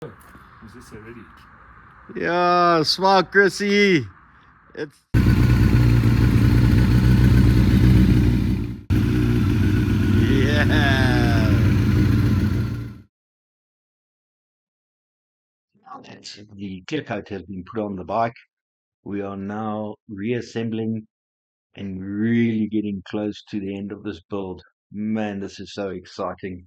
Is this already? Yeah, smart Chrissy. It's yeah. Now that the clear coat has been put on the bike, we are now reassembling and really getting close to the end of this build. Man, this is so exciting.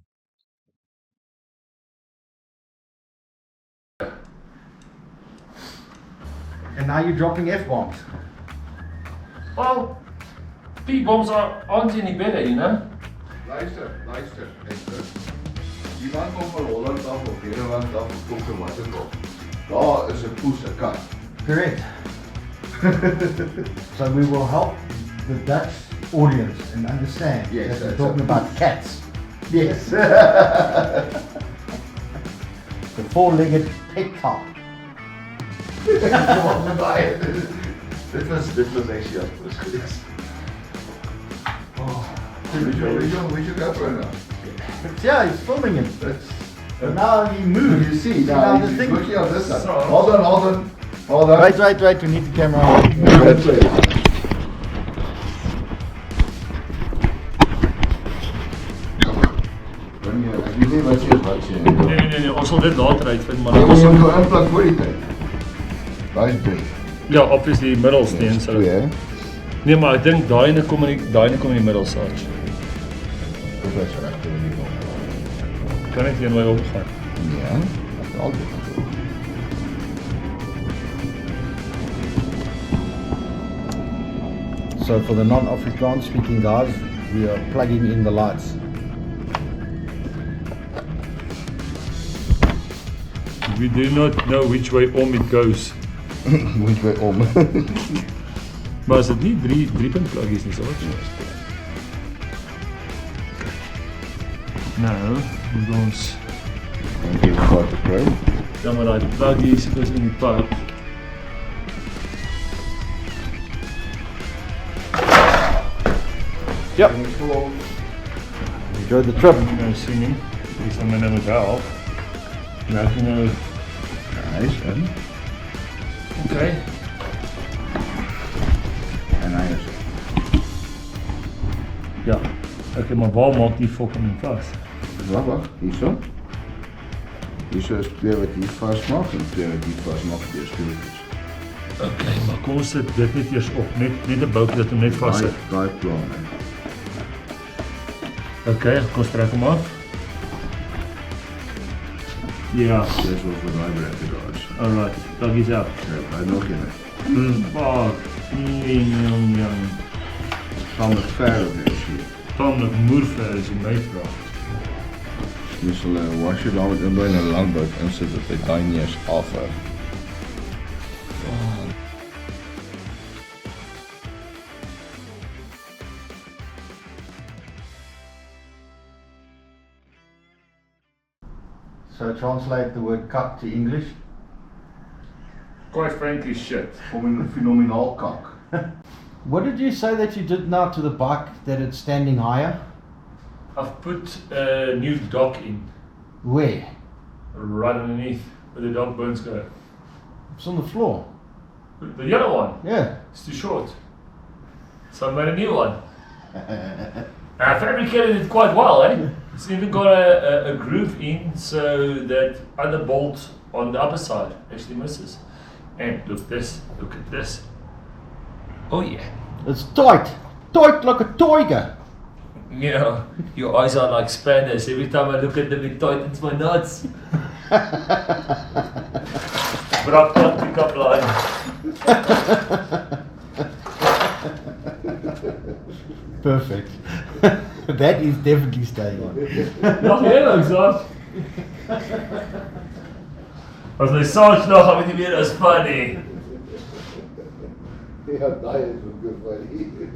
And now you're dropping F-bombs. Well, P-bombs aren't any better, you know? Luister. Iemand kom van Holland af of Nederland af of kom van wat ook al. Daar is 'n poes, 'n kat. Correct. So we will help the Dutch audience and understand Yes, that we're that's talking it. about cats. Yes. The four-legged pet cow. Dit was actually al poes geweest. Weet je dat voor nou? But yeah, he's filming him. But now he moves. You see, now now the he's thing. looking on this side. Hold on. Wait, we need the camera on. That's it. Ek weet nie wat jy Nee, ons sal dit later uitvind, maar Jy ons moet jou inplak voor die tyd. Daai is 3. ja, obviously middelsteen Yes, so. 2 hè? Nee, maar ek dink daai ene kom in die middel Sarge. Dit is regte in die kant. Kan net een my opgaan. Ja, dat is al dit. So for the non-Afrikaans speaking guys, we are plugging in the lights. We do not know which way om it goes. Moet jy om. Maar is dit nie 3 punt pluggies nie, Sarge? Nou, moet ons Dank jy vir die pro. ja, maar daai pluggies is in die pad. Yep. Enjoy the trip. Nou sien nie, die sal my nou moet help. Nou ek nou, Hy is in. okay. En hy is Ja, okay, maar waar maak die fucking ding vas? Wag, hierso. Hierso is 2 wat hier vasmaak en 2 wat hier vasmaak deur skroefies. Okay, maar kom ons sit dit net eers op, net 'n boutjie dat hom net vas sit. Daai plan. Okay, kom ons trek hom af. Ja, Dis wat vir daai breek daar is. alright, pluggies out. Ja, hy nog een. Fuck, nee. Gaan met ver op dit hier. Tamelijk moerver is in my vraag. Jy sal 'n washer daar met inbring en 'n langbout insit dat hy daai nie eens afhou. So translate the word cuck to English. Quite frankly, shit. Phenomenaal kak. What did you say that you did now to the bike that it's standing higher? I've put a new dock in, Where? right underneath where the dog bones go. It's on the floor. The yellow one, Yeah. it's too short. So I made a new one. I fabricated it quite well, eh? It's even got a groove in so that other bolt on the upper side actually misses. And look at this. Oh yeah. It's tight. Tight like a tiger. You know, your eyes are like spanners. Every time I look at them, it tightens my nuts. But I can't pick up line. Perfect. That is definitely staying on. Nog heel exhaust. Als my saus nog, gaan we nie meer as funny. Ja, daai is goed vir hier.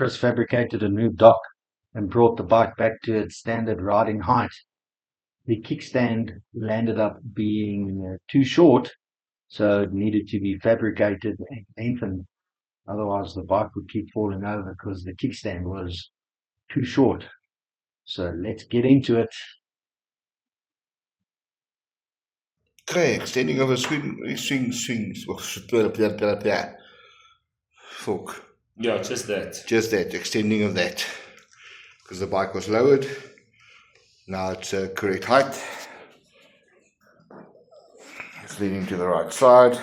Chris fabricated a new dock and brought the bike back to its standard riding height. The kickstand landed up being too short, so it needed to be fabricated and lengthened. Otherwise, the bike would keep falling over because the kickstand was too short. So let's get into it. Okay, extending of a swing. Fork. Yeah, just that. Just that, extending of that. Because the bike was lowered. Now it's correct height. It's leaning to the right side.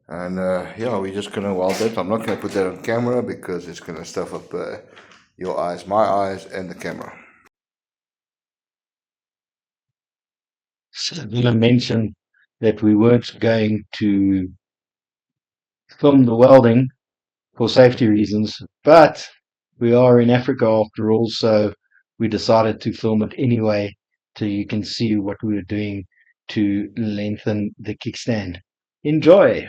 And yeah, we're just going to weld it. I'm not going to put that on camera because it's going to stuff up your eyes, my eyes, and the camera. So I'm going to mention that we weren't going to film the welding for safety reasons, but we are in Africa after all, so we decided to film it anyway so you can see what we were doing to lengthen the kickstand. Enjoy!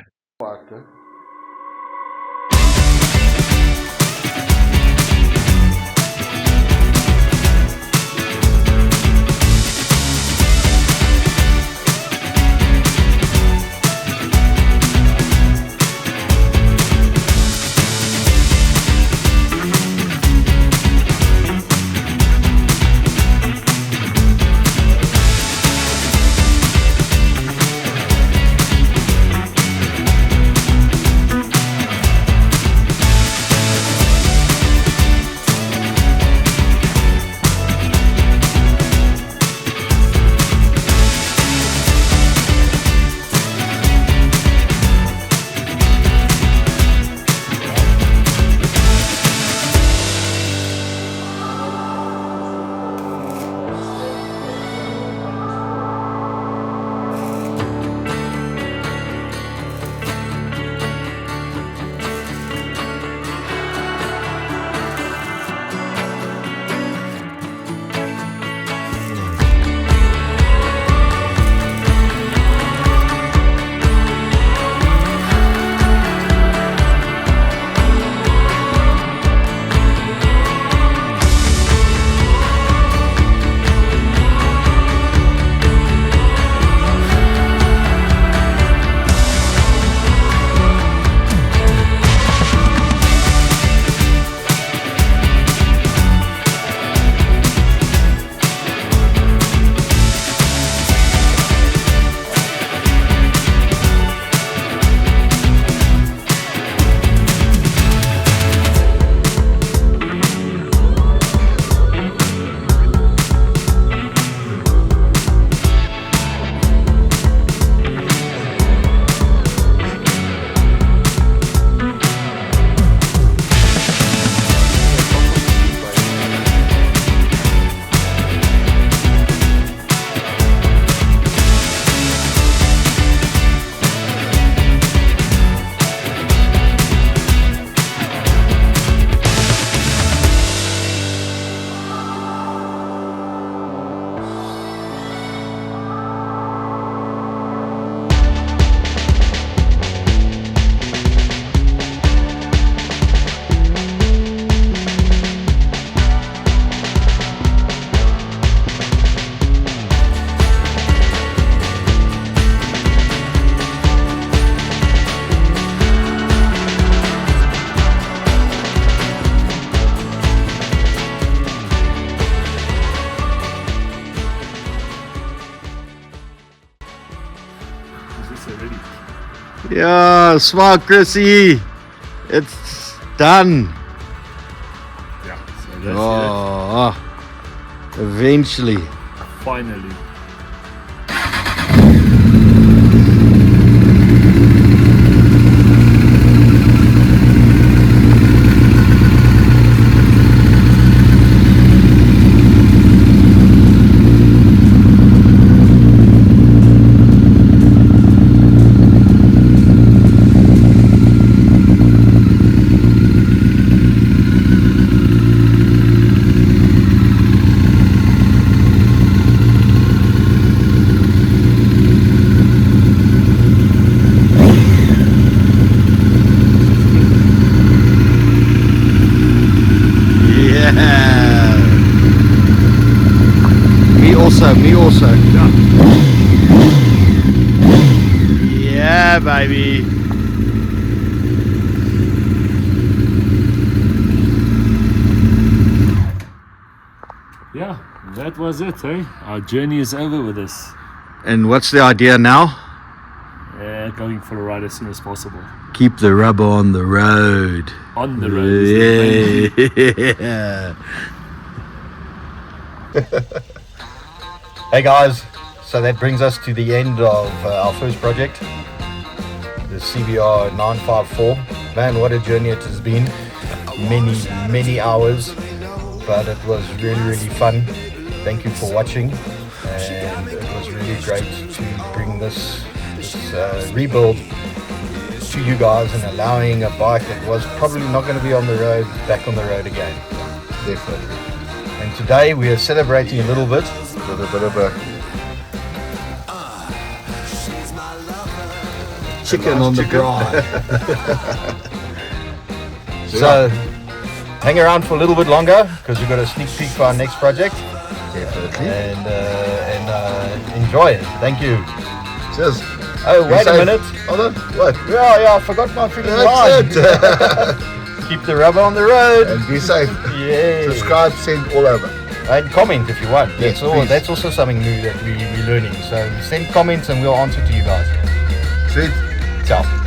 Yeah, smart, Chrissy. It's done. Yeah, so that's Oh, eventually. it. Finally. Me also, me also. Yeah, baby. Yeah, that was it, eh? Our journey is over with this. And what's the idea now? Going for a ride as soon as possible. Keep the rubber on the road. On the road is the main. Yeah. Hey guys, so that brings us to the end of our first project, the CBR954. Man, what a journey it has been. Many hours, but it was really fun. Thank you for watching, and it was really great to bring this rebuild to you guys and allowing a bike that was probably not going to be on the road back on the road again. Definitely. And today we are celebrating a little bit. With a bit of a Chicken on the grill. So, So hang around for a little bit longer because we've got a sneak peek for our next project, definitely. and enjoy it. Thank you. Cheers. Oh, wait a safe. minute. Hold on. What? Yeah, I forgot my freaking line. That's it. Keep the rubber on the road. And be safe. Yeah. Subscribe, send all over. And comment if you want. Yes, That's please. that's also something new that we're learning. So send comments and we'll answer to you guys. Sweet. Ciao.